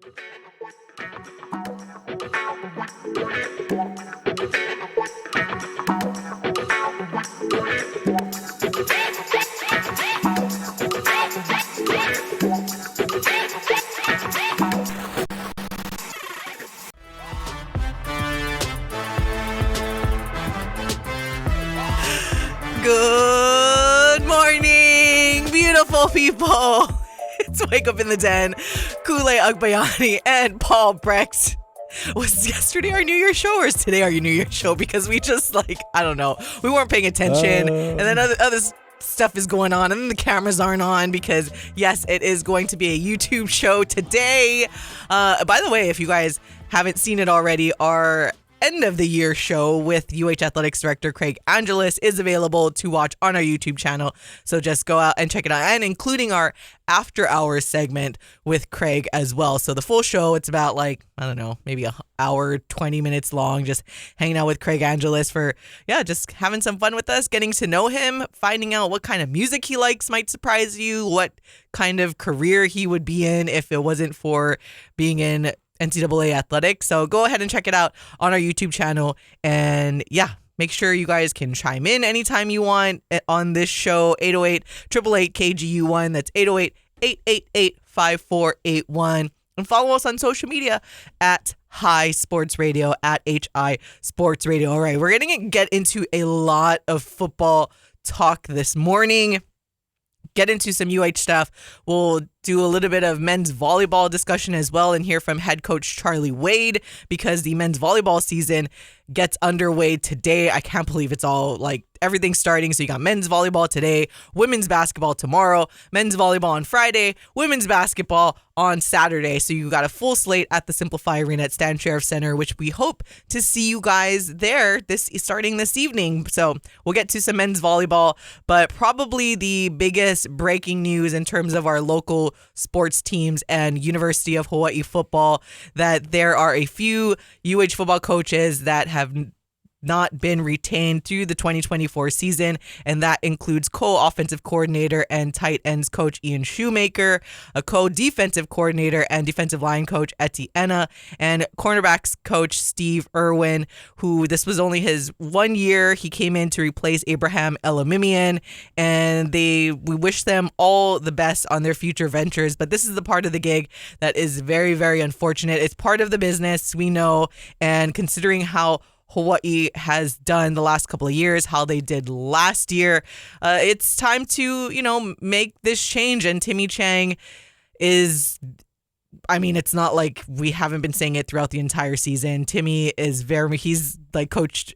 Good morning, beautiful people. It's Wake Up in the Den. Kule Agbayani and Paul Brecht. Was yesterday our New Year's show or is today our New Year's show? Because we just I don't know. We weren't paying attention. And then other stuff is going on and then the cameras aren't on because yes, it is going to be a YouTube show today. By the way, if you guys haven't seen it already, our end of the year show with UH Athletics Director Craig Angelis is available to watch on our YouTube channel. So just go out and check it out, and including our after hours segment with Craig as well. So the full show, it's about I don't know, maybe an hour, 20 minutes long, just hanging out with Craig Angelis for, just having some fun with us, getting to know him, finding out what kind of music he likes might surprise you, what kind of career he would be in if it wasn't for being in NCAA athletics. So go ahead and check it out on our YouTube channel. And make sure you guys can chime in anytime you want on this show. 808-888-KGU1. That's 808-888-5481. And follow us on social media at Hi Sports Radio, at HI Sports Radio. All right, we're going to get into a lot of football talk this morning. Get into some UH stuff. We'll do a little bit of men's volleyball discussion as well and hear from head coach Charlie Wade because the men's volleyball season gets underway today. I can't believe it's all everything's starting. So you got men's volleyball today, women's basketball tomorrow, men's volleyball on Friday, women's basketball on Saturday. So you got a full slate at the Simplify Arena at Stan Sheriff Center, which we hope to see you guys there starting this evening. So we'll get to some men's volleyball, but probably the biggest breaking news in terms of our local sports teams and University of Hawaii football, that there are a few UH football coaches that have not been retained through the 2024 season, and that includes co-offensive coordinator and tight ends coach Ian Shoemaker, a co-defensive coordinator and defensive line coach Etienne, and cornerbacks coach Steve Irwin, who this was only his 1 year. He came in to replace Abraham Elamimian, and we wish them all the best on their future ventures. But this is the part of the gig that is very, very unfortunate. It's part of the business, we know, and considering how Hawaii has done the last couple of years, how they did last year, it's time to, make this change. And Timmy Chang it's not like we haven't been saying it throughout the entire season. Timmy is he's Coach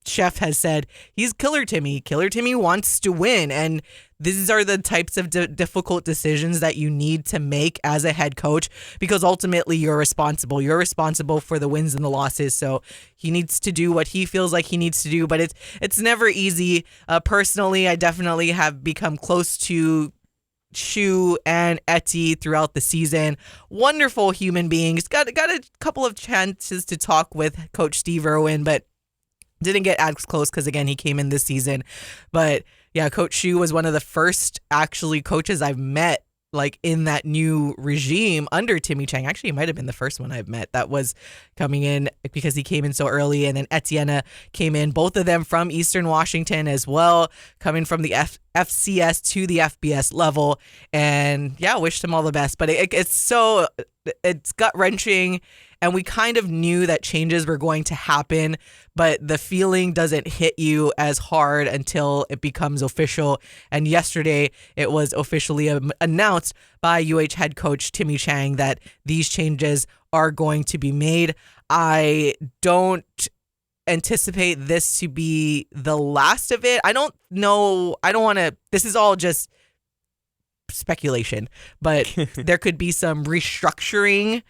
Chef has said, he's Killer Timmy. Killer Timmy wants to win. And these are the types of difficult decisions that you need to make as a head coach, because ultimately you're responsible. You're responsible for the wins and the losses. So he needs to do what he feels like he needs to do, but it's never easy. Personally, I definitely have become close to Shu and Etty throughout the season. Wonderful human beings. Got a couple of chances to talk with Coach Steve Irwin, but didn't get as close because, again, he came in this season. But yeah, Coach Shu was one of the first actually coaches I've met in that new regime under Timmy Chang. Actually, he might have been the first one I've met that was coming in because he came in so early. And then Etienne came in, both of them from Eastern Washington as well, coming from the FCS to the FBS level. And yeah, wish them all the best. But it's gut-wrenching. And we kind of knew that changes were going to happen, but the feeling doesn't hit you as hard until it becomes official. And yesterday, it was officially announced by UH head coach Timmy Chang that these changes are going to be made. I don't anticipate this to be the last of it. I don't know. I don't want to. This is all just speculation, but there could be some restructuring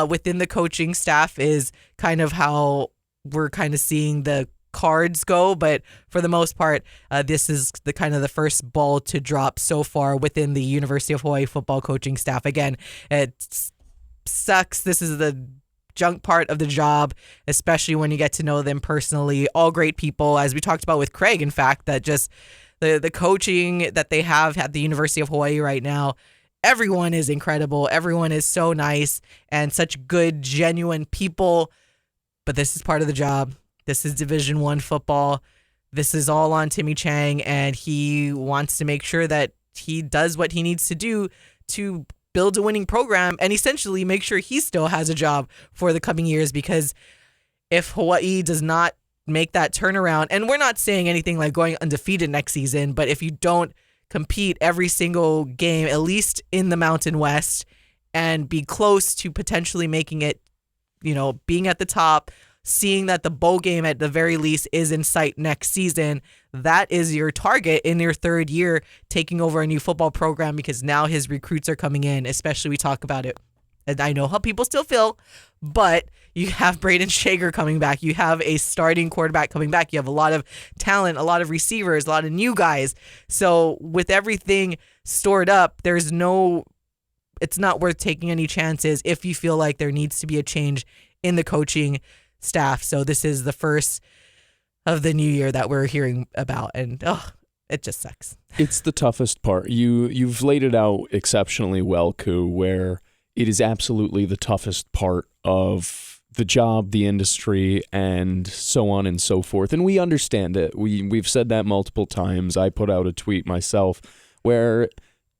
within the coaching staff is kind of how we're kind of seeing the cards go. But for the most part, this is the kind of the first ball to drop so far within the University of Hawaii football coaching staff. Again, it sucks. This is the junk part of the job, especially when you get to know them personally. All great people, as we talked about with Craig, in fact, that just the coaching that they have at the University of Hawaii right now, everyone is incredible. Everyone is so nice and such good, genuine people. But this is part of the job. This is Division I football. This is all on Timmy Chang, and he wants to make sure that he does what he needs to do to build a winning program and essentially make sure he still has a job for the coming years. Because if Hawaii does not make that turnaround, and we're not saying anything like going undefeated next season, but if you don't compete every single game, at least in the Mountain West, and be close to potentially making it, being at the top, seeing that the bowl game at the very least is in sight next season, that is your target in your third year taking over a new football program, because now his recruits are coming in, especially we talk about it. And I know how people still feel, but you have Braden Shager coming back. You have a starting quarterback coming back. You have a lot of talent, a lot of receivers, a lot of new guys. So with everything stored up, it's not worth taking any chances if you feel like there needs to be a change in the coaching staff. So this is the first of the new year that we're hearing about, and it just sucks. It's the toughest part. You've laid it out exceptionally well, Ku, where it is absolutely the toughest part of the job, the industry, and so on and so forth. And we understand it. We've said that multiple times. I put out a tweet myself where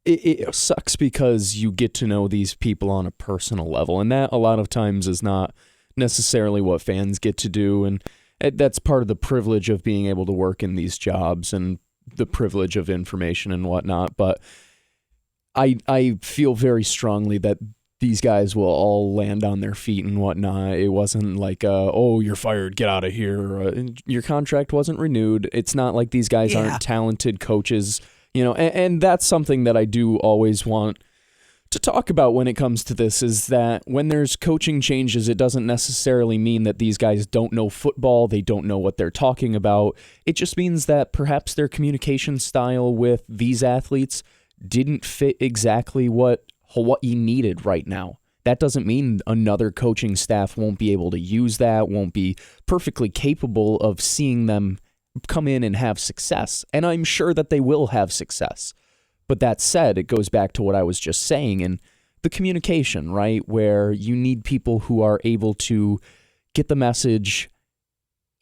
it sucks because you get to know these people on a personal level, and that a lot of times is not necessarily what fans get to do, and that's part of the privilege of being able to work in these jobs and the privilege of information and whatnot. But I feel very strongly that these guys will all land on their feet and whatnot. It wasn't like, you're fired, get out of here. Your contract wasn't renewed. It's not like these guys aren't talented coaches, and that's something that I do always want to talk about when it comes to this, is that when there's coaching changes, it doesn't necessarily mean that these guys don't know football, they don't know what they're talking about. It just means that perhaps their communication style with these athletes didn't fit exactly what Hawaii needed right now. That doesn't mean another coaching staff won't be able to use that, won't be perfectly capable of seeing them come in and have success. And I'm sure that they will have success. But that said, it goes back to what I was just saying, and the communication, right? Where you need people who are able to get the message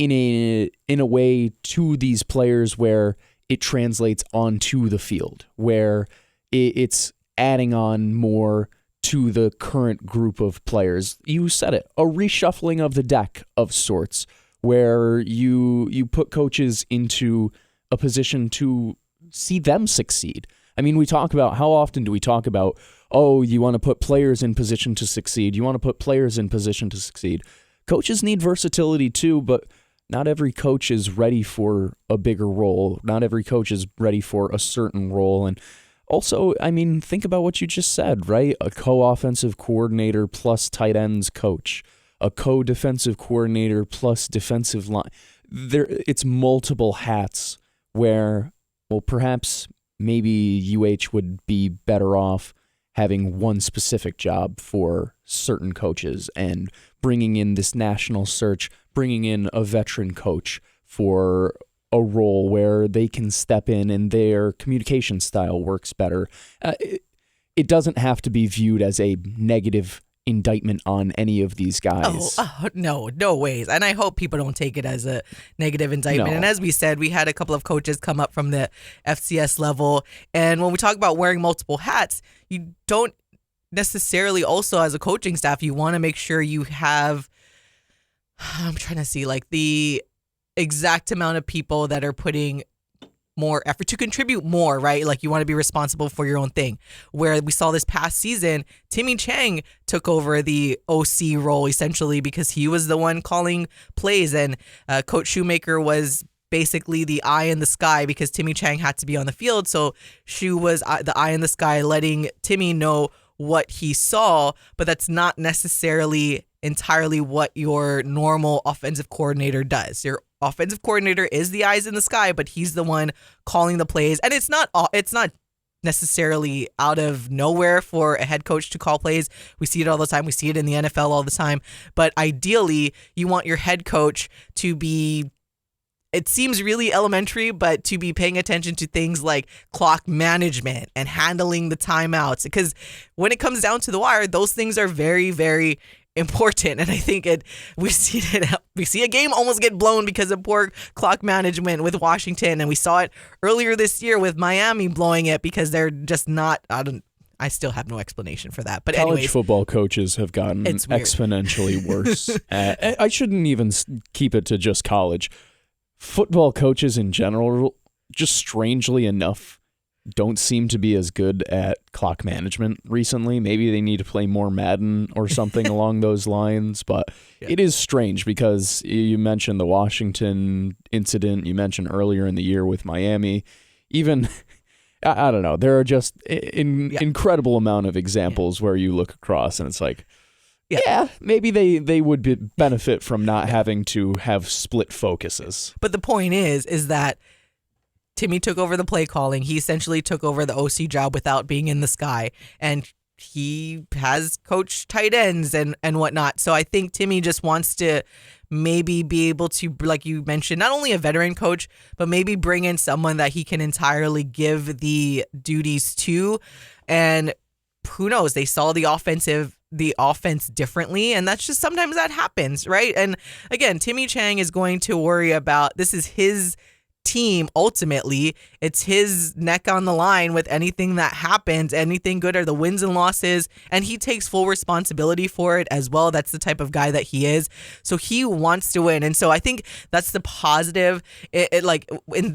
in a way to these players where it translates onto the field, where it's adding on more to the current group of players. You said it, a reshuffling of the deck of sorts, where you put coaches into a position to see them succeed. I mean, how often do we talk about, you want to put players in position to succeed. You want to put players in position to succeed. Coaches need versatility too, but not every coach is ready for a bigger role. Not every coach is ready for a certain role. And also, I mean, think about what you just said, right? A co-offensive coordinator plus tight ends coach. A co-defensive coordinator plus defensive line. It's multiple hats where, perhaps maybe UH would be better off having one specific job for certain coaches and bringing in this national search, bringing in a veteran coach for a role where they can step in and their communication style works better. It doesn't have to be viewed as a negative indictment on any of these guys. No ways. And I hope people don't take it as a negative indictment. No. And as we said, we had a couple of coaches come up from the FCS level. And when we talk about wearing multiple hats, you don't necessarily also, as a coaching staff, you want to make sure you have, I'm trying to see, like the exact amount of people that are putting more effort to contribute more, right? Like you want to be responsible for your own thing. Where we saw this past season, Timmy Chang took over the OC role essentially because he was the one calling plays, and Coach Shoemaker was basically the eye in the sky because Timmy Chang had to be on the field. So Shu was the eye in the sky, letting Timmy know what he saw, but that's not necessarily entirely what your normal offensive coordinator does. Your offensive coordinator is the eyes in the sky, but he's the one calling the plays. And it's not necessarily out of nowhere for a head coach to call plays. We see it all the time. We see it in the NFL all the time. But ideally, you want your head coach to be it seems really elementary, but to be paying attention to things like clock management and handling the timeouts, because when it comes down to the wire, those things are very, very important. And I think we see a game almost get blown because of poor clock management with Washington, and we saw it earlier this year with Miami blowing it because they're just not. I still have no explanation for that. But college football coaches have gotten exponentially worse. I shouldn't even keep it to just college. Football coaches in general, just strangely enough, don't seem to be as good at clock management recently. Maybe they need to play more Madden or something along those lines. But It is strange because you mentioned the Washington incident. You mentioned earlier in the year with Miami. Even... I don't know. There are just incredible amount of examples where you look across and it's like, maybe they would benefit from not having to have split focuses. But the point is that Timmy took over the play calling. He essentially took over the OC job without being in the sky, and he has coached tight ends and whatnot. So I think Timmy just wants to maybe be able to, like you mentioned, not only a veteran coach, but maybe bring in someone that he can entirely give the duties to. And who knows, they saw the offense differently, and that's just sometimes that happens, right? And again, Timmy Chang is going to worry about, this is his team. Ultimately, it's his neck on the line with anything that happens, anything good or the wins and losses, and he takes full responsibility for it as well. That's the type of guy that he is. So he wants to win, and so I think that's the positive.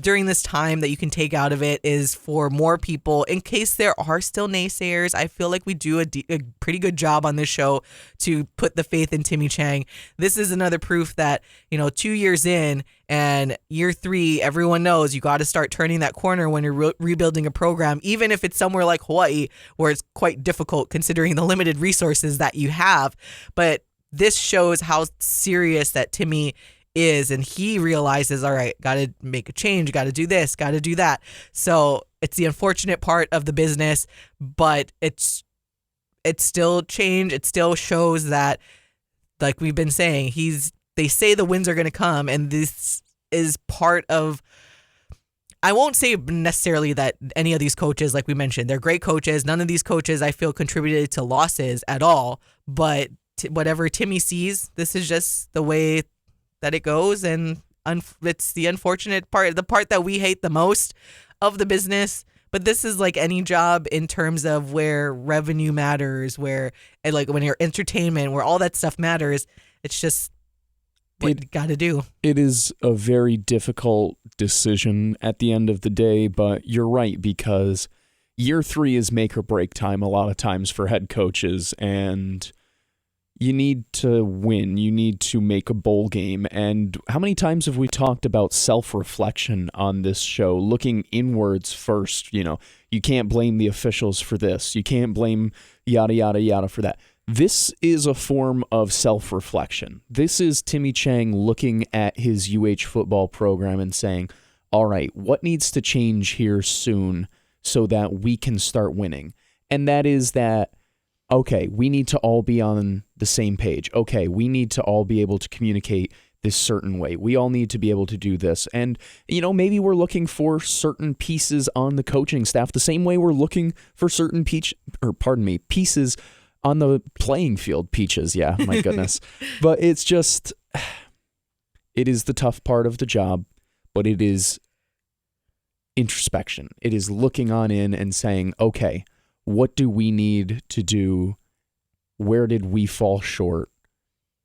During this time that you can take out of it is for more people, in case there are still naysayers. I feel like we do a pretty good job on this show to put the faith in Timmy Chang. This is another proof that 2 years in. And year 3, everyone knows you got to start turning that corner when you're rebuilding a program, even if it's somewhere like Hawaii, where it's quite difficult considering the limited resources that you have. But this shows how serious that Timmy is, and he realizes, all right, got to make a change, got to do this, got to do that. So it's the unfortunate part of the business, but it's still change. It still shows that, like we've been saying, they say the wins are going to come, and this is part of, I won't say necessarily that any of these coaches, like we mentioned, they're great coaches. None of these coaches, I feel, contributed to losses at all. But whatever Timmy sees, this is just the way that it goes. And it's the unfortunate part, the part that we hate the most of the business. But this is like any job in terms of where revenue matters, where, and like when you're entertainment, where all that stuff matters. It's just what you got to do. It is a very difficult decision at the end of the day, but you're right, because year 3 is make or break time a lot of times for head coaches, and you need to win. You need to make a bowl game. And how many times have we talked about self-reflection on this show, looking inwards first? You can't blame the officials for this. You can't blame yada, yada, yada for that. This is a form of self-reflection. This is Timmy Chang looking at his UH football program and saying, all right, what needs to change here soon so that we can start winning? And that is that, okay, we need to all be on the same page. Okay, we need to all be able to communicate this certain way. We all need to be able to do this. And, maybe we're looking for certain pieces on the coaching staff the same way we're looking for certain pieces on the playing field. Peaches, yeah, my goodness. But it's just, it is the tough part of the job, but it is introspection. It is looking on in and saying, okay, what do we need to do? Where did we fall short?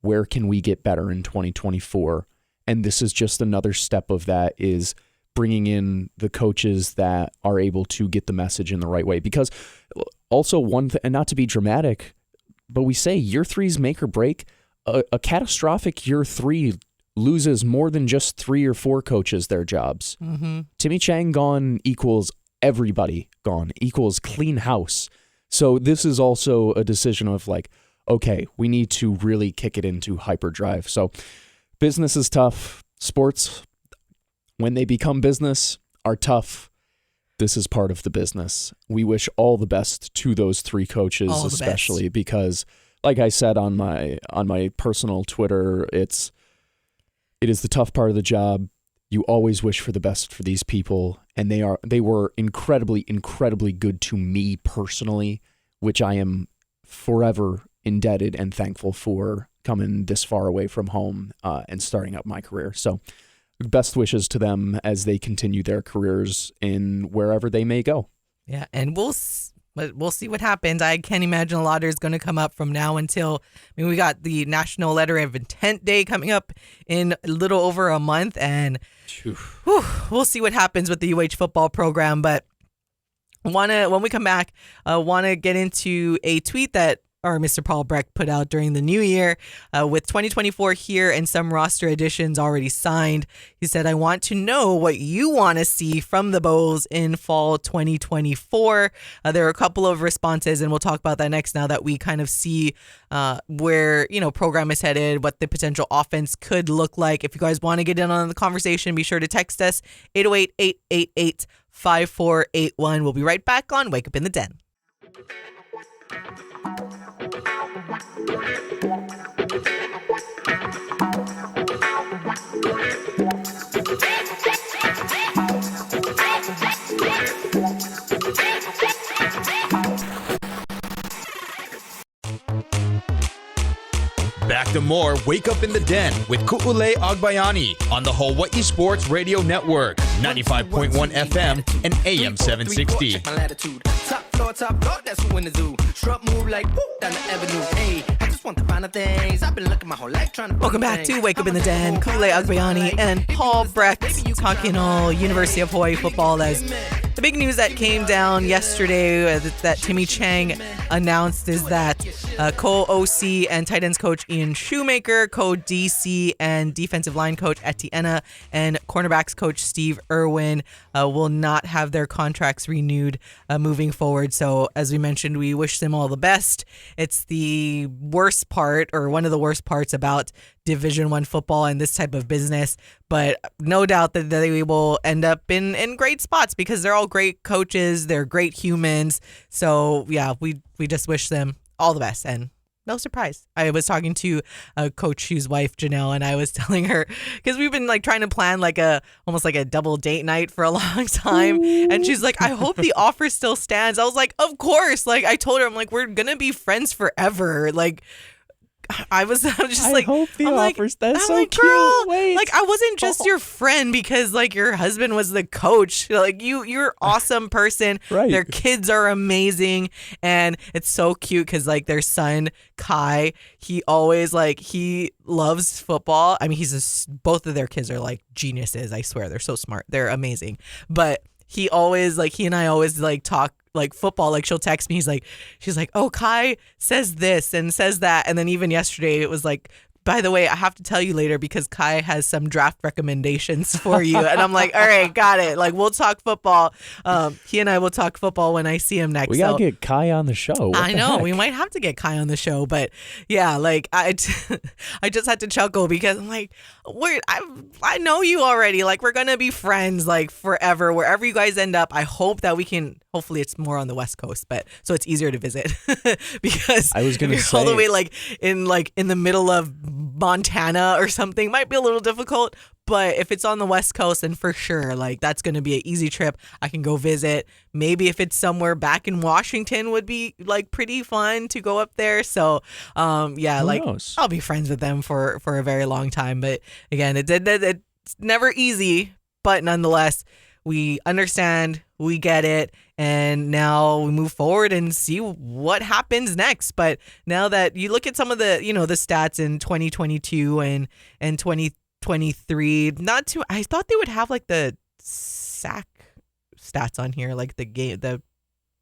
Where can we get better in 2024? And this is just another step of that, is bringing in the coaches that are able to get the message in the right way. Because also one thing, and not to be dramatic, but we say year 3's make or break. A catastrophic year 3 loses more than just 3 or 4 coaches their jobs. Mm-hmm. Timmy Chang gone equals everybody gone, equals clean house. So this is also a decision of like, okay, we need to really kick it into hyperdrive. So business is tough. Sports, when they become business, are tough. This is part of the business. We wish all the best to those 3 coaches, especially because, like I said on my personal Twitter, it is the tough part of the job. You always wish for the best for these people, and they were incredibly, incredibly good to me personally, which I am forever indebted and thankful for coming this far away from home and starting up my career. So best wishes to them as they continue their careers in wherever they may go. Yeah, and we'll see what happens. I can't imagine a lot is going to come up from now until, we got the National Letter of Intent Day coming up in a little over a month, and we'll see what happens with the UH football program. But when we come back, want to get into a tweet that our Mr. Paul Breck put out during the new year with 2024 here and some roster additions already signed. He said, I want to know what you want to see from the Bows in fall 2024. There are a couple of responses, and we'll talk about that next now that we kind of see where, program is headed, what the potential offense could look like. If you guys want to get in on the conversation, be sure to text us 808-888-5481. We'll be right back on Wake Up in the Den. Back to more Wake Up in the Den with Ku'ulei Agbayani on the Hawai'i Sports Radio Network, 95.1 FM and AM 760. Top floor, that's who in the zoo. Strut move like whoop down the avenue. Hey, I just want the finer things. I've been looking my whole life trying to. Welcome back to Wake Up in the Den. Ku'ulei Agbayani and Paul Breck talking all University of Hawaii football. As the big news that came down yesterday that Timmy Chang announced is that co-OC and tight ends coach Ian Shoemaker, co-DC and defensive line coach Etienne, and cornerbacks coach Steve Irwin will not have their contracts renewed moving forward. So as we mentioned, we wish them all the best. It's the worst part, or one of the worst parts about Division I football and this type of business, but no doubt that they will end up in great spots because they're all great coaches, they're great humans. So yeah, we just wish them all the best, and no surprise. I was talking to Coach Shu's wife, Janelle, and I was telling her, because we've been trying to plan almost like a double date night for a long time. And she's like, I hope the offer still stands. I was like, of course. I told her, I'm like, we're going to be friends forever. I was just I hope the offers. That's so cute. Girl, Wait. I wasn't just your friend because your husband was the coach. You're an awesome person. Right. Their kids are amazing, and it's so cute because their son Kai, he always he loves football. I mean, both of their kids are geniuses. I swear, they're so smart. They're amazing. But he always he and I always talk football. She'll text me. She's like, oh, Kai says this and says that. And then even yesterday it was by the way, I have to tell you later because Kai has some draft recommendations for you. And I'm like, all right, got it. We'll talk football. He and I will talk football when I see him next. We got to get Kai on the show. I know. We might have to get Kai on the show. But yeah, I just had to chuckle because I'm I know you already. We're going to be friends forever. Wherever you guys end up, I hope that we can. Hopefully it's more on the West Coast, but so it's easier to visit because I was going to say all the way in the middle of Montana or something might be a little difficult. But if it's on the West Coast, then for sure, that's going to be an easy trip. I can go visit. Maybe if it's somewhere back in Washington would be pretty fun to go up there. So, yeah, Who knows? I'll be friends with them for a very long time. But again, it's never easy, but nonetheless, we understand, we get it, and now we move forward and see what happens next. But now that you look at some of the, the stats in 2022 and 2023, I thought they would have the sack stats on here, the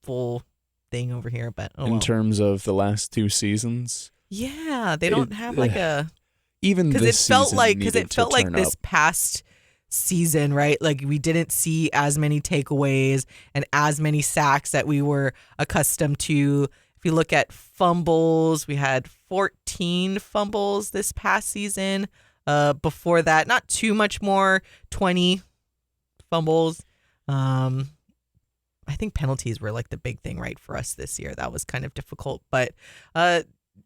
full thing over here, but in terms of the last two seasons. Yeah, they don't have even because this it felt season like this past season, right? We didn't see as many takeaways and as many sacks that we were accustomed to. If you look at fumbles, we had 14 fumbles this past season. Before that, not too much more, 20 fumbles. I think penalties were the big thing, right, for us this year. That was kind of difficult, but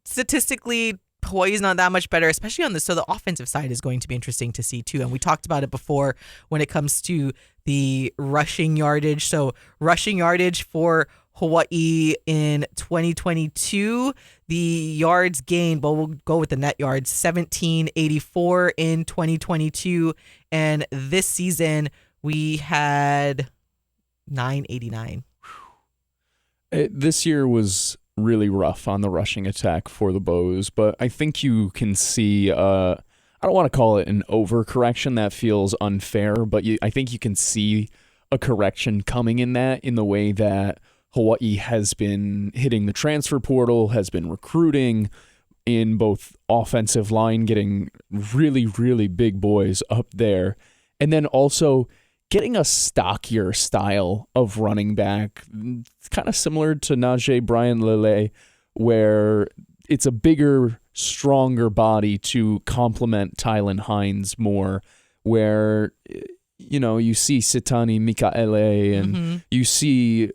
statistically Hawaii's not that much better, especially on the offensive side is going to be interesting to see too. And we talked about it before when it comes to the rushing yardage. So rushing yardage for Hawaii in 2022, the yards gained, but we'll go with the net yards, 1784 in 2022. And this season we had 989. This year was really rough on the rushing attack for the Bows, but I think you can see, I don't want to call it an overcorrection. That feels unfair, but I think you can see a correction coming in the way that Hawaii has been hitting the transfer portal, has been recruiting in both offensive line, getting really, really big boys up there, and then also getting a stockier style of running back. It's kind of similar to Najee Brian Lele, where it's a bigger, stronger body to complement Tylan Hines more, where, you see Sitani Mikaele and you see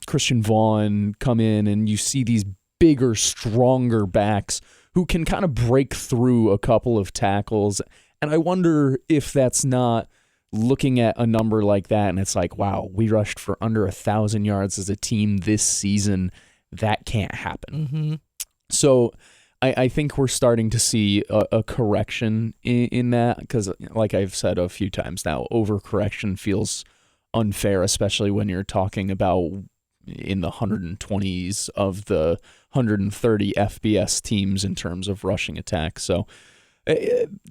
Christian Vaughn come in, and you see these bigger, stronger backs who can kind of break through a couple of tackles. And I wonder if that's not looking at a number like that, and it's like, wow, we rushed for under 1,000 yards as a team this season. That can't happen. So I think we're starting to see a correction in that, because like I've said a few times now, overcorrection feels unfair, especially when you're talking about in the 120s of the 130 FBS teams in terms of rushing attack. So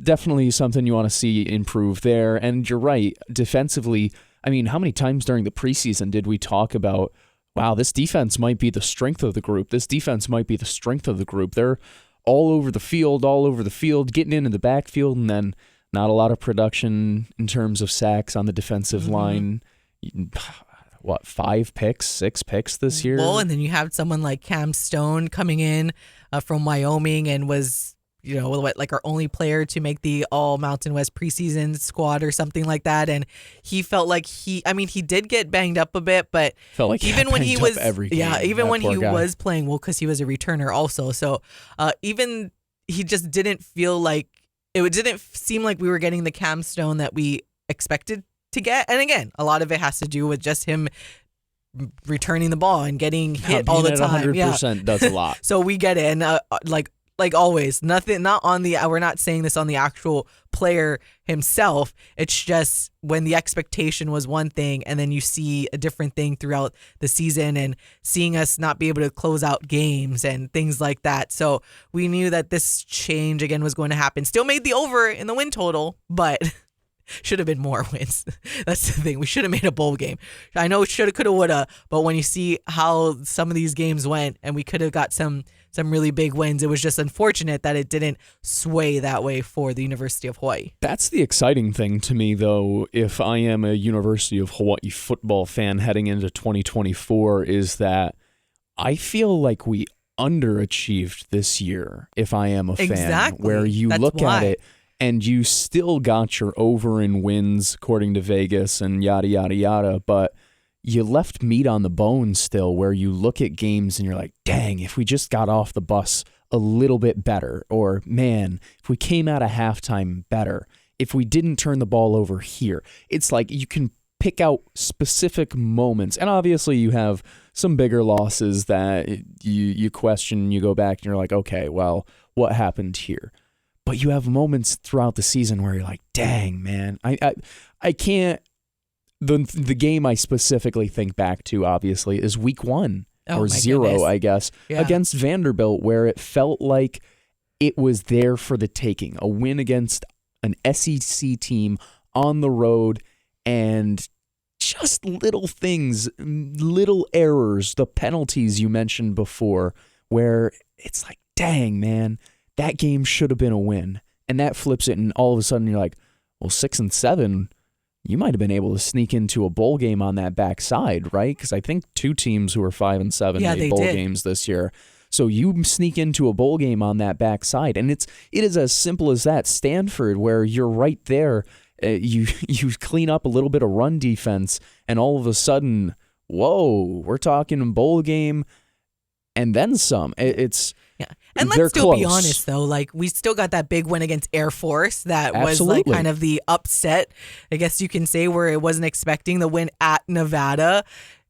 definitely something you want to see improve there. And you're right, defensively, I mean, how many times during the preseason did we talk about, wow, this defense might be the strength of the group. This defense might be the strength of the group. They're all over the field, getting into the backfield, and then not a lot of production in terms of sacks on the defensive line. What, 5 picks, 6 picks this year? Well, and then you have someone like Cam Stone coming in from Wyoming and was, like our only player to make the All Mountain West preseason squad or something like that. And he felt like he did get banged up a bit, but felt like even when he was, even when he guy was playing, well, because he was a returner also. So even he just didn't feel like, it didn't seem like we were getting the Cam Stone that we expected to get. And again, a lot of it has to do with just him returning the ball and getting hit all the time. 100% does a lot. So we get it. And like always, we're not saying this on the actual player himself. It's just when the expectation was one thing and then you see a different thing throughout the season and seeing us not be able to close out games and things like that. So we knew that this change again was going to happen. Still made the over in the win total, but should have been more wins. That's the thing. We should have made a bowl game. I know shoulda, coulda, woulda, but when you see how some of these games went and we could have got some really big wins, it was just unfortunate that it didn't sway that way for the University of Hawaii. That's the exciting thing to me, though, if I am a University of Hawaii football fan heading into 2024, is that I feel like we underachieved this year, if I am a fan. Exactly. Where you That's look why. at it, and you still got your over in wins according to Vegas and yada, yada, yada. But you left meat on the bone still, where you look at games and you're like, dang, if we just got off the bus a little bit better, or man, if we came out of halftime better, if we didn't turn the ball over here. It's like you can pick out specific moments. And obviously you have some bigger losses that you question, you go back and you're like, okay, well, what happened here? But you have moments throughout the season where you're like, dang, man, I can't. The game I specifically think back to, obviously, is week 1 or 0, goodness. I guess, against Vanderbilt, where it felt like it was there for the taking. A win against an SEC team on the road, and just little things, little errors, the penalties you mentioned before, where it's like, dang, man, that game should have been a win. And that flips it, and all of a sudden you're like, well, 6-7, you might have been able to sneak into a bowl game on that backside, right? Because I think 2 teams who are 5-7 made bowl games this year. So you sneak into a bowl game on that backside, and it is as simple as that. Stanford, where you're right there, you clean up a little bit of run defense, and all of a sudden, whoa, we're talking bowl game, and then some. It's And they're let's still be close. honest, though. Like, we still got that big win against Air Force that was Absolutely. like kind of the upset, I guess you can say, where it wasn't expecting the win at Nevada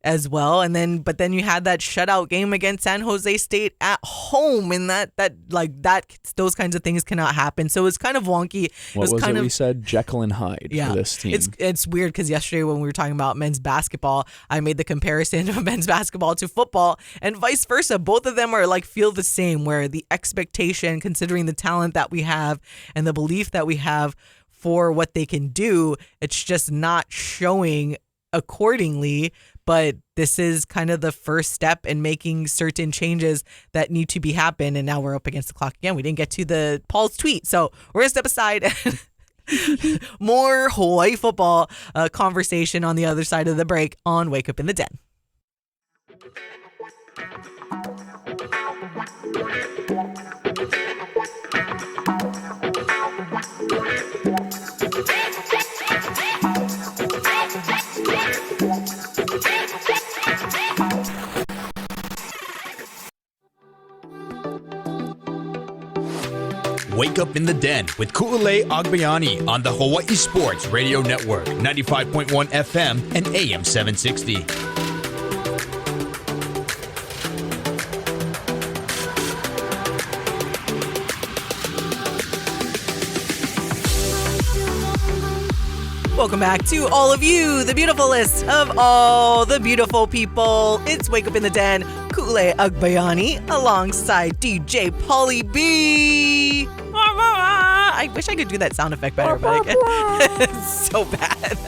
as well. And then, but then you had that shutout game against San Jose State at home, and those kinds of things cannot happen. So it's kind of wonky. What was it we said? Jekyll and Hyde for this team. It's weird because yesterday when we were talking about men's basketball, I made the comparison of men's basketball to football and vice versa. Both of them are like feel the same, where the expectation, considering the talent that we have and the belief that we have for what they can do, it's just not showing accordingly. But this is kind of the first step in making certain changes that need to be happen. And now we're up against the clock again. We didn't get to the Paul's tweet. So we're going to step aside. More Hawaii football conversation on the other side of the break on Wake Up in the Den. Wake Up in the Den with Ku'ulei Agbayani on the Hawaii Sports Radio Network, 95.1 FM and AM 760. Welcome back to all of you, the beautifulest of all the beautiful people. It's Wake Up in the Den, Ku'ulei Agbayani, alongside DJ Pauly B. I wish I could do that sound effect better, but it's so bad.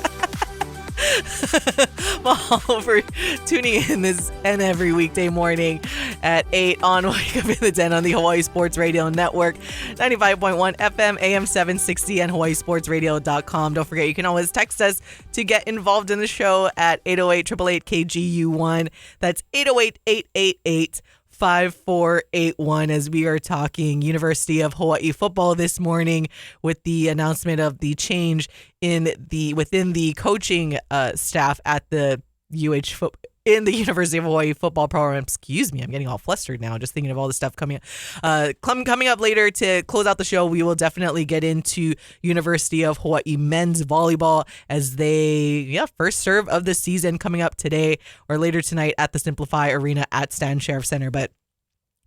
Well, for tuning in this and every weekday morning at 8 on Wake Up in the Den on the Hawaii Sports Radio Network, 95.1 FM, AM 760, and hawaiisportsradio.com. Don't forget, you can always text us to get involved in the show at 808-888-KGU1. That's 808-888-5481, as we are talking University of Hawaii football this morning with the announcement of the change within the coaching staff at the in the University of Hawaii football program. Excuse me, I'm getting all flustered now just thinking of all the stuff coming up later. To close out the show, we will definitely get into University of Hawaii men's volleyball as first serve of the season coming up today or later tonight at the Simplify Arena at Stan Sheriff Center. But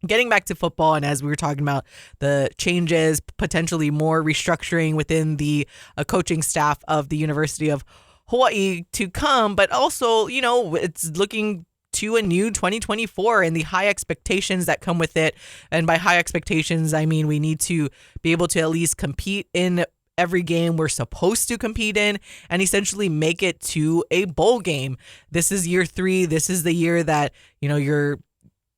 getting back to football, and as we were talking about the changes, potentially more restructuring within the coaching staff of the University of Hawaii to come, but also, it's looking to a new 2024 and the high expectations that come with it. And by high expectations, I mean we need to be able to at least compete in every game we're supposed to compete in and essentially make it to a bowl game. This is year 3. This is the year that,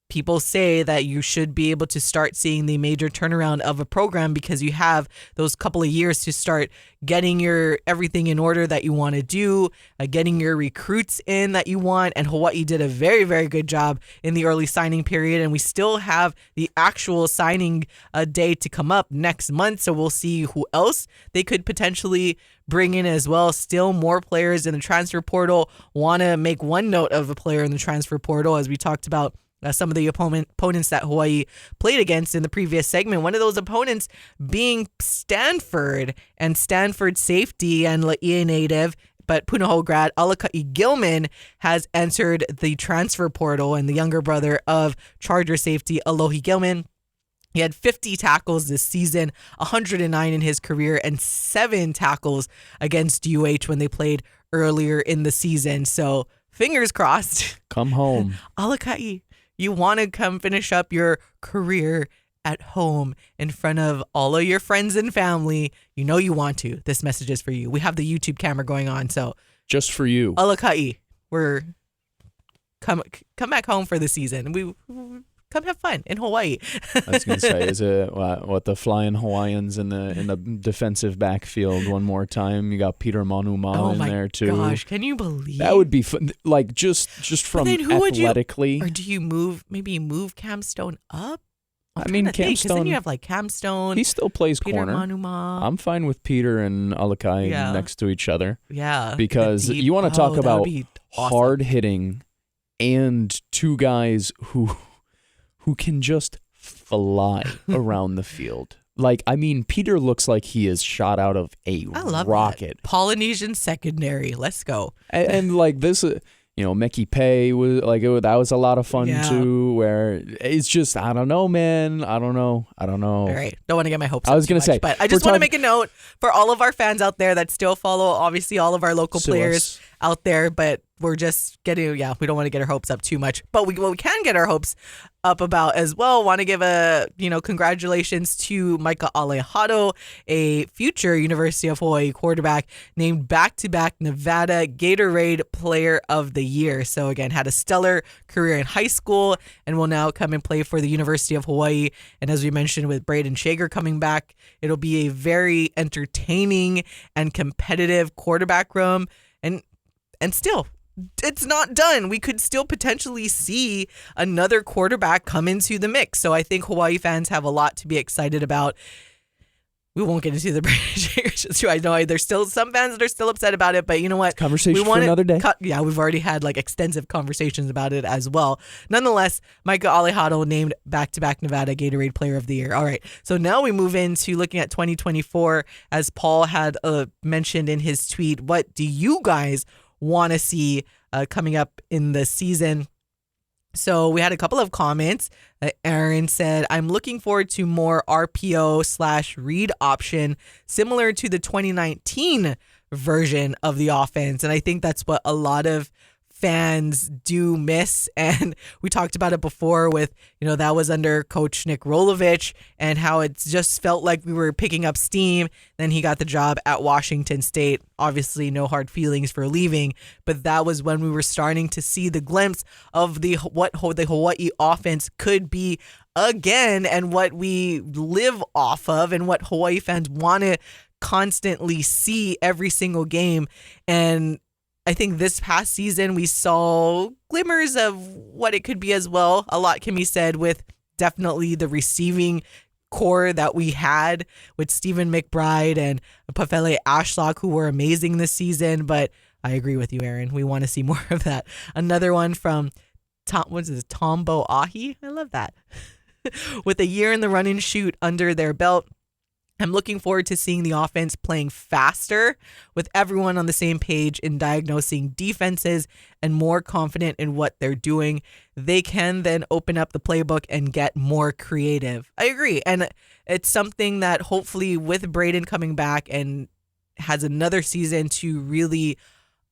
people say that you should be able to start seeing the major turnaround of a program because you have those couple of years to start getting your everything in order that you want to do, getting your recruits in that you want. And Hawaii did a very, very good job in the early signing period. And we still have the actual signing day to come up next month. So we'll see who else they could potentially bring in as well. Still more players in the transfer portal. Want to make one note of a player in the transfer portal, as we talked about some of the opponents that Hawaii played against in the previous segment. One of those opponents being Stanford and Stanford safety and Laie native, but Punahou grad Alaka'i Gilman has entered the transfer portal, and the younger brother of Charger safety Alohi Gilman. He had 50 tackles this season, 109 in his career, and 7 tackles against UH when they played earlier in the season. So fingers crossed. Come home. Alaka'i, you want to come finish up your career at home in front of all of your friends and family. You want to. This message is for you. We have the YouTube camera going on, so just for you. Alaka'i, we're come back home for the season. We come have fun in Hawaii. I was going to say, is it what the Flying Hawaiians in the defensive backfield one more time? You got Peter Manuma in there too. Oh my gosh, can you believe that would be fun? Like just from athletically. Or do you move Cam Stone up? I mean, Cam Stone. Then you have like Cam Stone. He still plays Peter corner. Manuma. I'm fine with Peter and Alaka'i next to each other. Yeah, because you want to talk about hard hitting and two guys who can just fly around the field. Like, I mean, Peter looks like he is shot out of a I love rocket. That. Polynesian secondary. Let's go. And like this, Mickey Pay was like, that was a lot of fun too, where it's just, I don't know, man. I don't know. All right. Don't want to get my hopes up. I was going to say. But I just want to make a note for all of our fans out there that still follow, obviously, all of our local players out there, but we're just getting, we don't want to get our hopes up too much. But what we can get our hopes up about as well, want to give a, congratulations to Micah Alejado, a future University of Hawaii quarterback named back-to-back Nevada Gatorade Player of the Year. So again, had a stellar career in high school and will now come and play for the University of Hawaii. And as we mentioned with Braden Shager coming back, it'll be a very entertaining and competitive quarterback room. And still, it's not done. We could still potentially see another quarterback come into the mix. So I think Hawaii fans have a lot to be excited about. We won't get into the British. I know there's still some fans that are still upset about it, but you know what? Conversation for another day. We've already had extensive conversations about it as well. Nonetheless, Micah Alejado named back-to-back Nevada Gatorade Player of the Year. All right, so now we move into looking at 2024. As Paul had mentioned in his tweet, what do you guys want to see coming up in the season? So we had a couple of comments. Aaron said, I'm looking forward to more RPO/read option similar to the 2019 version of the offense. And I think that's what a lot of fans do miss. And we talked about it before with, that was under Coach Nick Rolovich and how it just felt like we were picking up steam. Then he got the job at Washington State. Obviously, no hard feelings for leaving, but that was when we were starting to see the glimpse of what the Hawaii offense could be again and what we live off of and what Hawaii fans want to constantly see every single game. And I think this past season we saw glimmers of what it could be as well. A lot can be said with definitely the receiving core that we had with Stephen McBride and Pafele Ashlock, who were amazing this season. But I agree with you, Aaron. We want to see more of that. Another one from Tombo Ahi. I love that. With a year in the run and shoot under their belt, I'm looking forward to seeing the offense playing faster with everyone on the same page in diagnosing defenses and more confident in what they're doing. They can then open up the playbook and get more creative. I agree. And it's something that hopefully with Braden coming back and has another season to really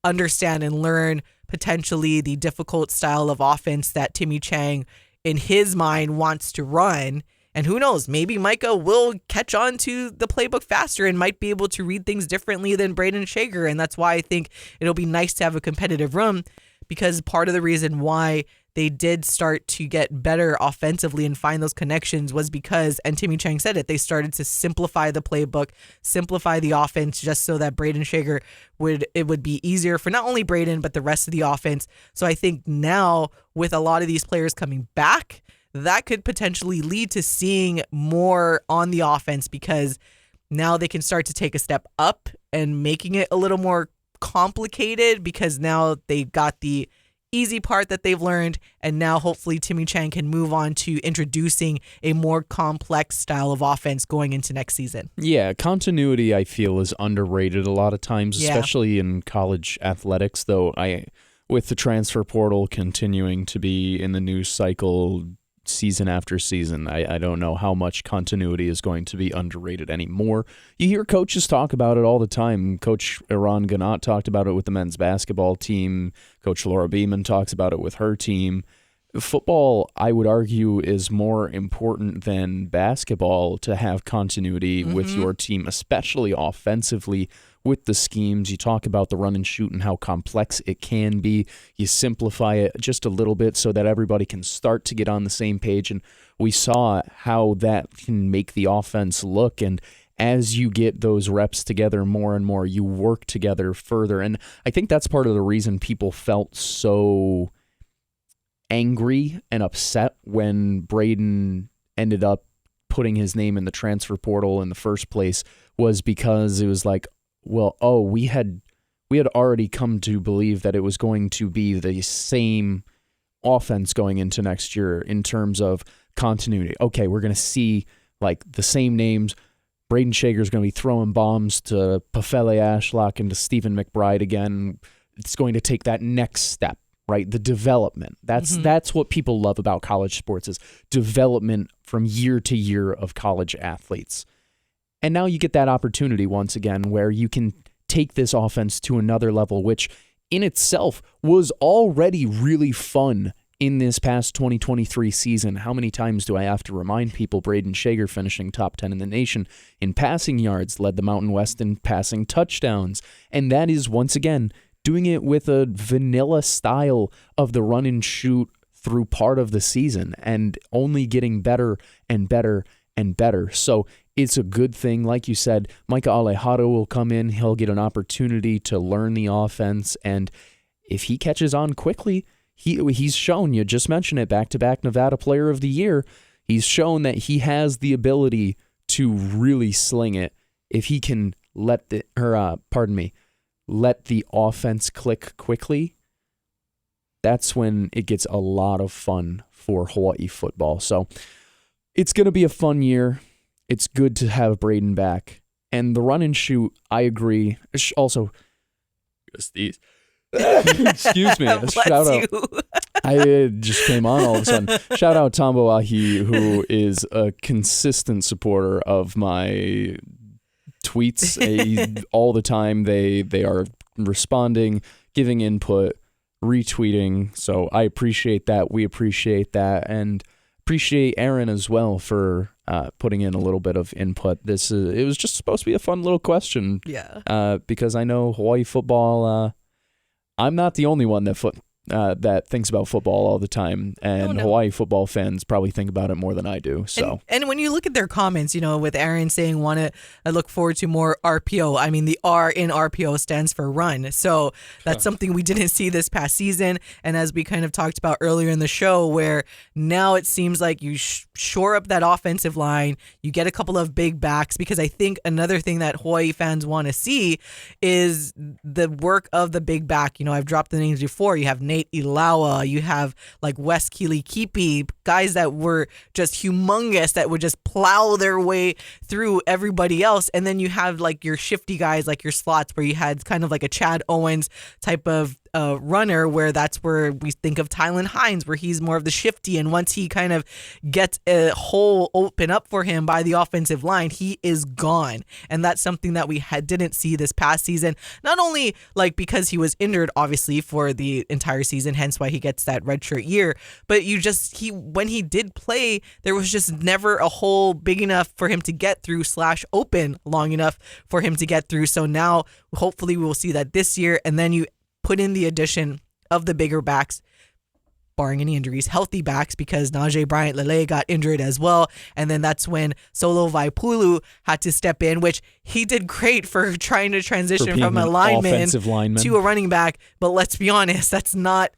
understand and learn potentially the difficult style of offense that Timmy Chang in his mind wants to run. And who knows, maybe Micah will catch on to the playbook faster and might be able to read things differently than Braden Shager. And that's why I think it'll be nice to have a competitive room, because part of the reason why they did start to get better offensively and find those connections was because, and Timmy Chang said it, they started to simplify the playbook, simplify the offense just so that Braden Shager it would be easier for not only Braden, but the rest of the offense. So I think now with a lot of these players coming back, that could potentially lead to seeing more on the offense, because now they can start to take a step up and making it a little more complicated, because now they've got the easy part that they've learned, and now hopefully Timmy Chang can move on to introducing a more complex style of offense going into next season. Yeah, continuity I feel is underrated a lot of times, especially in college athletics, though with the transfer portal continuing to be in the news cycle season after season, I don't know how much continuity is going to be underrated anymore. You hear coaches talk about it all the time. Coach Iran Ganat talked about it with the men's basketball team. Coach Laura Beeman talks about it with her team. Football, I would argue, is more important than basketball to have continuity with your team, especially offensively with the schemes. You talk about the run and shoot and how complex it can be. You simplify it just a little bit so that everybody can start to get on the same page. And we saw how that can make the offense look. And as you get those reps together more and more, you work together further. And I think that's part of the reason people felt so angry and upset when Braden ended up putting his name in the transfer portal in the first place, was because it was like, well, we had already come to believe that it was going to be the same offense going into next year in terms of continuity. Okay, we're going to see like the same names. Braden Shager's going to be throwing bombs to Pafele Ashlock and to Stephen McBride again. It's going to take that next step, right? The development. That's what people love about college sports is development from year to year of college athletes. And now you get that opportunity once again where you can take this offense to another level, which in itself was already really fun in this past 2023 season. How many times do I have to remind people Braden Shager finishing top 10 in the nation in passing yards, led the Mountain West in passing touchdowns. And that is, once again, doing it with a vanilla style of the run and shoot through part of the season and only getting better and better and better. So it's a good thing. Like you said, Micah Alejado will come in. He'll get an opportunity to learn the offense. And if he catches on quickly, he's shown, you just mentioned it, back-to-back Nevada Player of the Year. He's shown that he has the ability to really sling it if he can let the offense click quickly. That's when it gets a lot of fun for Hawaii football. So it's going to be a fun year. It's good to have Braden back. And the run and shoot, I agree. Also, excuse me. Shout out. I just came on all of a sudden. Shout out Tombo Ahi, who is a consistent supporter of my tweets. All the time they are responding, giving input, retweeting. So I appreciate that. We appreciate that. And appreciate Aaron as well for putting in a little bit of input. It was just supposed to be a fun little question. Yeah. Because I know Hawaii football, I'm not the only one that thinks about football all the time, and Hawaii football fans probably think about it more than I do. So, and when you look at their comments, with Aaron saying I look forward to more RPO. I mean, the R in RPO stands for run, so that's something we didn't see this past season. And as we kind of talked about earlier in the show, where now it seems like you shore up that offensive line, you get a couple of big backs, because I think another thing that Hawaii fans want to see is the work of the big back. I've dropped the names before. You have Nate Ilawa, you have like Wes Keeley-Kipi, guys that were just humongous, that would just plow their way through everybody else. And then you have like your shifty guys, like your slots, where you had kind of like a Chad Owens type of runner, where that's where we think of Tylen Hines, where he's more of the shifty, and once he kind of gets a hole open up for him by the offensive line, he is gone. And that's something that we didn't see this past season, not only like because he was injured obviously for the entire season, hence why he gets that redshirt year, but when he did play, there was just never a hole big enough for him to get through / open long enough for him to get through. So now hopefully we will see that this year, and then you put in the addition of the bigger backs, barring any injuries, healthy backs, because Najee Bryant-Lele got injured as well. And then that's when Solo Vaipulu had to step in, which he did great for trying to transition from a lineman to a running back. But let's be honest, that's not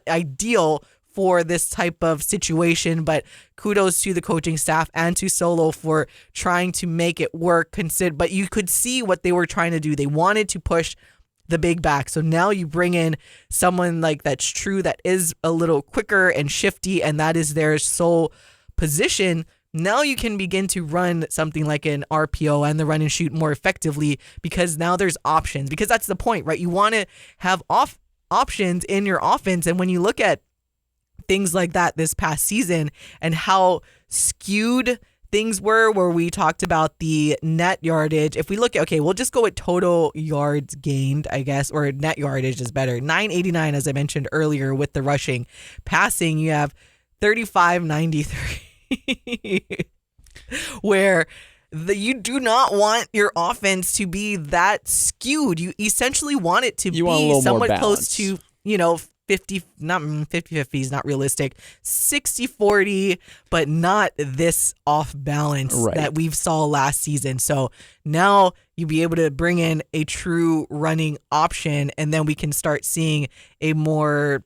ideal for this type of situation. But kudos to the coaching staff and to Solo for trying to make it work. But you could see what they were trying to do. They wanted to push the big back. So now you bring in someone like that's true, that is a little quicker and shifty, and that is their sole position. Now you can begin to run something like an RPO and the run and shoot more effectively, because now there's options, because that's the point, right? You want to have options in your offense. And when you look at things like that this past season and how skewed things were, where we talked about the net yardage. If we look at, we'll just go with total yards gained, I guess, or net yardage is better. 989, as I mentioned earlier, with the rushing. Passing, you have 3593, where you do not want your offense to be that skewed. You essentially want it to be somewhat close to, 50, not 50-50 is not realistic, 60-40, but not this off balance that we've saw last season. So now you'll be able to bring in a true running option, and then we can start seeing a more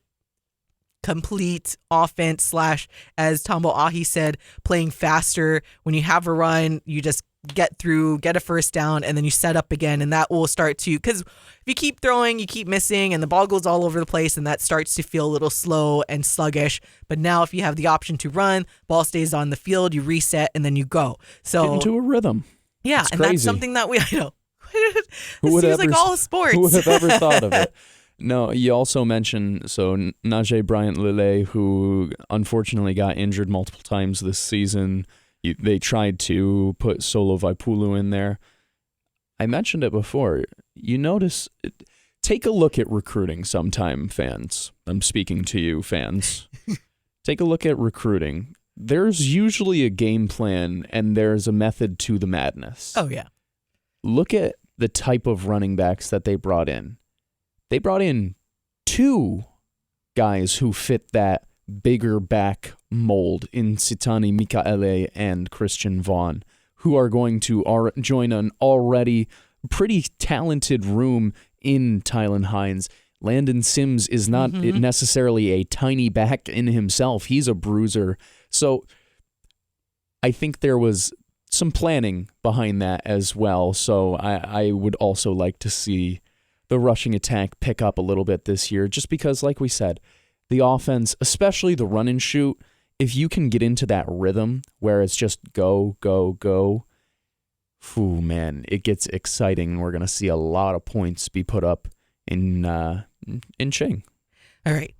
complete offense / as Tambo Ahi said, playing faster. When you have a run, you just get through, get a first down, and then you set up again, and that will start to, because if you keep throwing, you keep missing, and the ball goes all over the place, and that starts to feel a little slow and sluggish. But now if you have the option to run, ball stays on the field, you reset, and then you go. So get into a rhythm. Yeah, it's and crazy. that's something that I know. Who would seems like all sports. Who would have ever thought of it? No, you also mentioned, Najee Bryant-Lele, who unfortunately got injured multiple times this season. They tried to put Solo Vaipulu in there. I mentioned it before. You notice, take a look at recruiting sometime, fans. I'm speaking to you, fans. Take a look at recruiting. There's usually a game plan and there's a method to the madness. Oh, yeah. Look at the type of running backs that they brought in. They brought in 2 guys who fit that bigger back mold in Sitani Mikaele and Christian Vaughn, who are going to join an already pretty talented room in Tylan Hines. Landon Sims is not necessarily a tiny back in himself. He's a bruiser. So I think there was some planning behind that as well. So I would also like to see the rushing attack pick up a little bit this year, just because, like we said, the offense, especially the run and shoot, if you can get into that rhythm where it's just go, go, go, whew, man, it gets exciting. We're going to see a lot of points be put up in Ching. All right.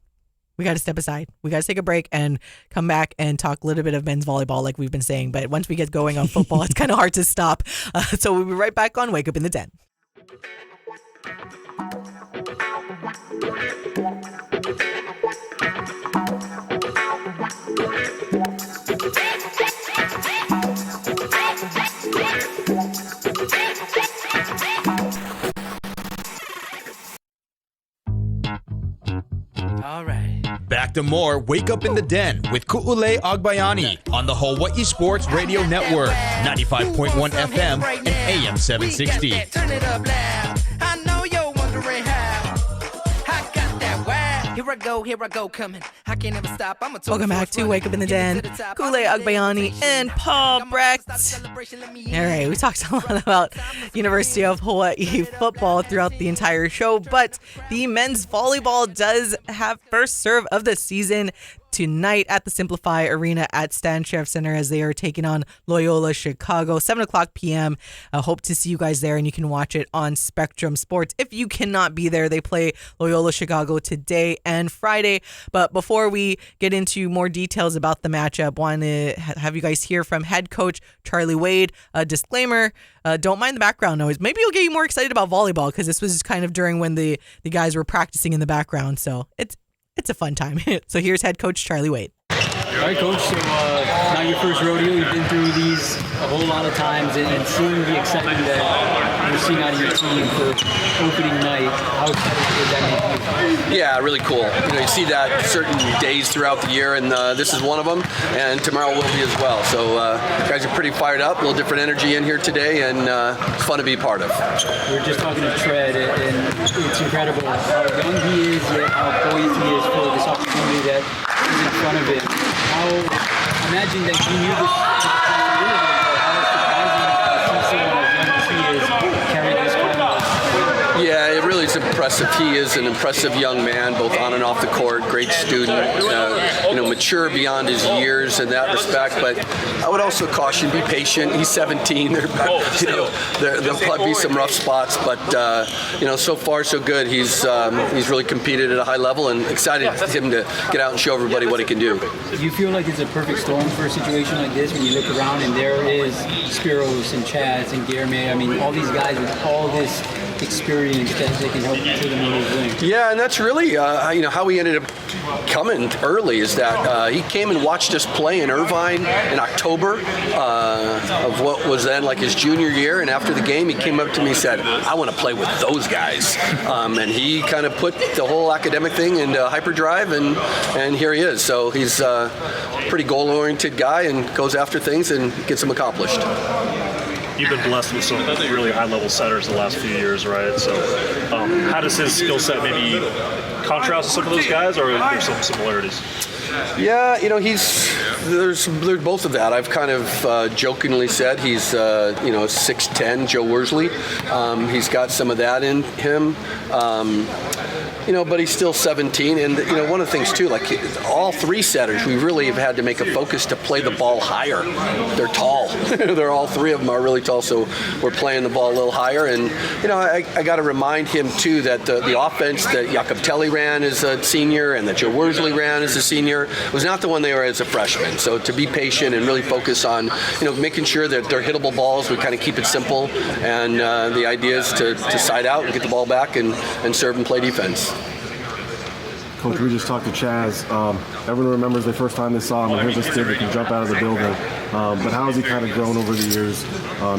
We got to step aside. We got to take a break and come back and talk a little bit of men's volleyball like we've been saying. But once we get going on football, it's kind of hard to stop. So we'll be right back on Wake Up in the Den. All right. Back to more Wake Up in the Den with Ku'ulei Agbayani on the Hawai'i Sports Radio Network, 95.1 FM and AM 760. Turn it up loud. I know you're wondering how. I got that wow. Here I go, coming. I can't ever stop. I'm a Welcome back to Wake Up in the Den. Ku'ulei Agbayani and Paul Brecht. All right, we talked a lot about University of Hawaii football throughout the entire show, but the men's volleyball does have first serve of the season tonight at the Simplify Arena at Stan Sheriff Center as they are taking on Loyola-Chicago, 7 o'clock p.m. I hope to see you guys there, and you can watch it on Spectrum Sports. If you cannot be there, they play Loyola-Chicago today and Friday. But before we get into more details about the matchup, want to have you guys hear from head coach Charlie Wade. A disclaimer, don't mind the background noise. Maybe it'll get you more excited about volleyball because this was kind of during when the guys were practicing in the background. So it's a fun time. So here's head coach Charlie Wade. All right, Coach. So not your first rodeo. You've been through these a whole lot of times, and seeing the excitement that you're seeing out of your team for opening night, how excited did that make you? Yeah, really cool. You see that certain days throughout the year, and this is one of them, and tomorrow will be as well. So guys are pretty fired up, a little different energy in here today, and it's fun to be a part of. We were just talking to Tread, and it's incredible how young he is, yet how poised he is for this opportunity that is in front of him. How, imagine that he knew this possibility, but how surprising to see someone as young as he is carry this kind of. Yeah, it really is impressive. He is an impressive young man, both on and off the court. Great student, mature beyond his years in that respect. But I would also caution: be patient. He's 17. There'll probably be some rough spots, but so far so good. He's really competed at a high level, and excited for him to get out and show everybody what he can do. Do you feel like it's a perfect storm for a situation like this when you look around and there is Spiros and Chaz and Guilherme? I mean, all these guys with all this experience that they can help to them win. Yeah, and that's really how he ended up coming early is that he came and watched us play in Irvine in October of what was then like his junior year, and after the game he came up to me and said, I want to play with those guys, and he kind of put the whole academic thing into hyperdrive, and here he is. So he's a pretty goal-oriented guy and goes after things and gets them accomplished. You've been blessed with some really high-level setters the last few years, right? So how does his skill set maybe contrast to some of those guys, or are there some similarities? Yeah, there's both of that. I've kind of jokingly said he's 6'10", Joe Worsley. He's got some of that in him. But he's still 17. And, one of the things, too, like all three setters, we really have had to make a focus to play the ball higher. They're tall. They're all three of them are really tall, so we're playing the ball a little higher. And, I got to remind him, too, that the offense that Jakob Telly ran as a senior and that Joe Worsley ran as a senior was not the one they were as a freshman. So to be patient and really focus on, making sure that they're hittable balls, we kind of keep it simple. And the idea is to side out and get the ball back and serve and play defense. Coach, we just talked to Chaz. Everyone remembers the first time they saw him, and here's this kid that can jump out of the building. But how has he kind of grown over the years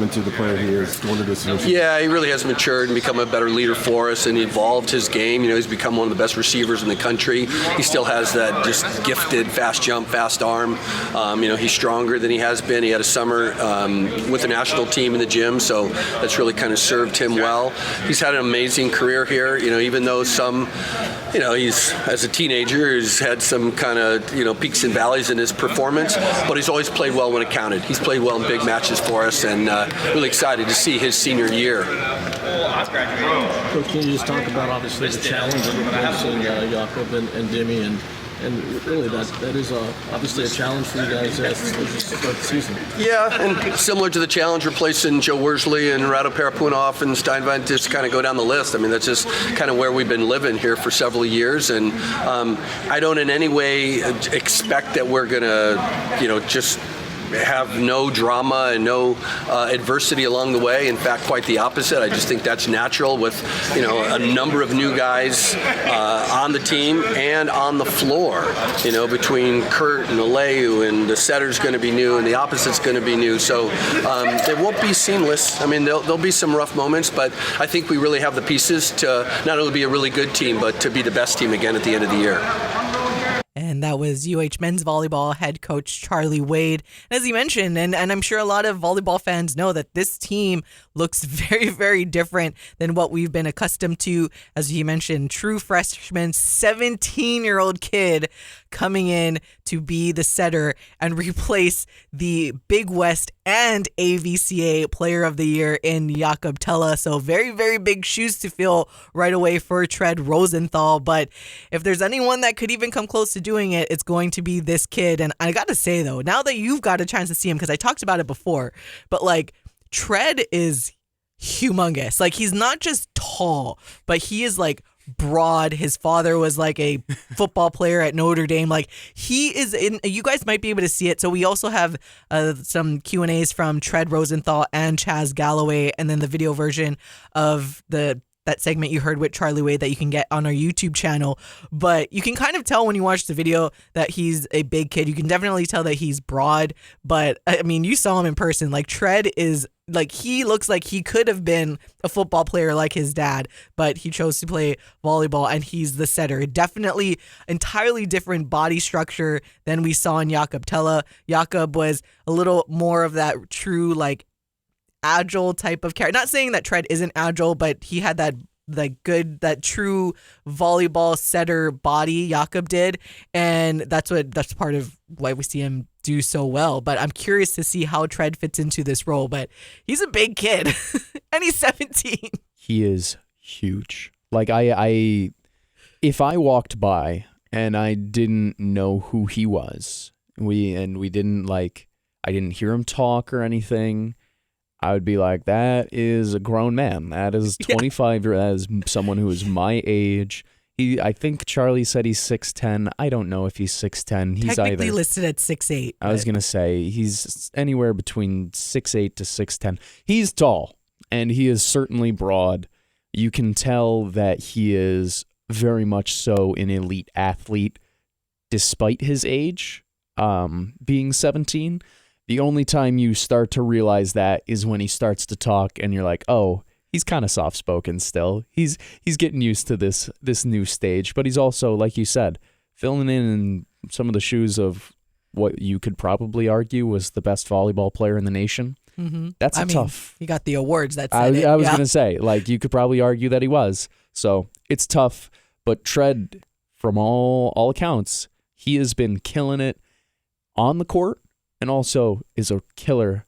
into the player he is going into this year? Yeah, he really has matured and become a better leader for us, and he evolved his game. He's become one of the best receivers in the country. He still has that just gifted fast jump, fast arm. He's stronger than he has been. He had a summer with the national team in the gym, so that's really kind of served him well. He's had an amazing career here. Even though some, he's as a teenager, he's had some kind of peaks and valleys in his performance, but he's always played well when it counted. He's played well in big matches for us, and really excited to see his senior year. Coach, can you just talk about obviously the challenge of replacing Jakob and Timmy, and really that is obviously a challenge for you guys as you start the season. Yeah, and similar to the challenge replacing Joe Worsley and Rado Parapunov and Steinvent, just kind of go down the list. I mean, that's just kind of where we've been living here for several years, and I don't in any way expect that we're going to, just have no drama and no adversity along the way. In fact, quite the opposite. I just think that's natural with, a number of new guys on the team and on the floor, between Kurt and Aleu, and the setter's going to be new and the opposite's going to be new. So it won't be seamless. I mean, there'll be some rough moments, but I think we really have the pieces to not only be a really good team, but to be the best team again at the end of the year. And that was UH men's volleyball head coach Charlie Wade. As he mentioned, and I'm sure a lot of volleyball fans know that this team looks very, very different than what we've been accustomed to. As he mentioned, true freshman, 17-year-old kid coming in to be the setter and replace the Big West and AVCA Player of the Year in Jakob Tella. So very, very big shoes to fill right away for Tread Rosenthal. But if there's anyone that could even come close to doing it, it's going to be this kid. And I got to say, though, now that you've got a chance to see him, because I talked about it before, but Tread is humongous. He's not just tall, but he is broad. His father was a football player at Notre Dame. He is in, you guys might be able to see it. So we also have some Q&As from Tread Rosenthal and Chaz Galloway, and then the video version of that segment you heard with Charlie Wade that you can get on our YouTube channel. But you can kind of tell when you watch the video that he's a big kid. You can definitely tell that he's broad, but I mean, you saw him in person. Tread is he looks like he could have been a football player like his dad, but he chose to play volleyball, and he's the setter. Definitely entirely different body structure than we saw in Jakob Tella. Jakob was a little more of that true agile type of character. Not saying that Tread isn't agile, but he had that true volleyball setter body Jakob did, and that's part of why we see him do so well. But I'm curious to see how Tread fits into this role. But he's a big kid and he's 17. He is huge. If I walked by and I didn't know who he was, we didn't I didn't hear him talk or anything, I would be like, that is a grown man. That is 25. Yeah. That is someone who is my age. I think Charlie said he's 6'10". I don't know if he's 6'10". He's technically listed at 6'8". I was going to say he's anywhere between 6'8" to 6'10". He's tall, and he is certainly broad. You can tell that he is very much so an elite athlete despite his age, being 17. The only time you start to realize that is when he starts to talk and you're like, oh, he's kind of soft-spoken still. He's getting used to this new stage, but he's also, like you said, filling in some of the shoes of what you could probably argue was the best volleyball player in the nation. Mm-hmm. That's tough. He got the awards. I was going to say, you could probably argue that he was. So it's tough, But Tread, from all accounts, he has been killing it on the court and also is a killer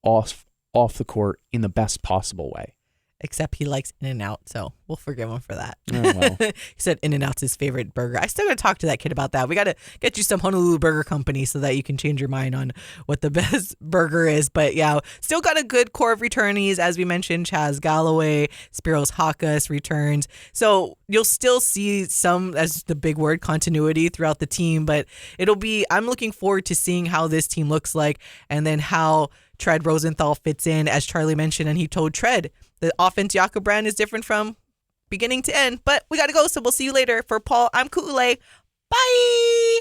off the court in the best possible way. Except he likes In-N-Out, so we'll forgive him for that. Oh, well. He said In-N-Out's his favorite burger. I still got to talk to that kid about that. We got to get you some Honolulu Burger Company so that you can change your mind on what the best burger is. But yeah, still got a good core of returnees. As we mentioned, Chaz Galloway, Spiros Hakas returns. So you'll still see some, as the big word, continuity throughout the team. But I'm looking forward to seeing how this team looks like and then how Tread Rosenthal fits in, as Charlie mentioned, and he told Tread the offense Jakob brand is different from beginning to end. But we got to go, so we'll see you later. For Paul, I'm Ku'ule. Bye!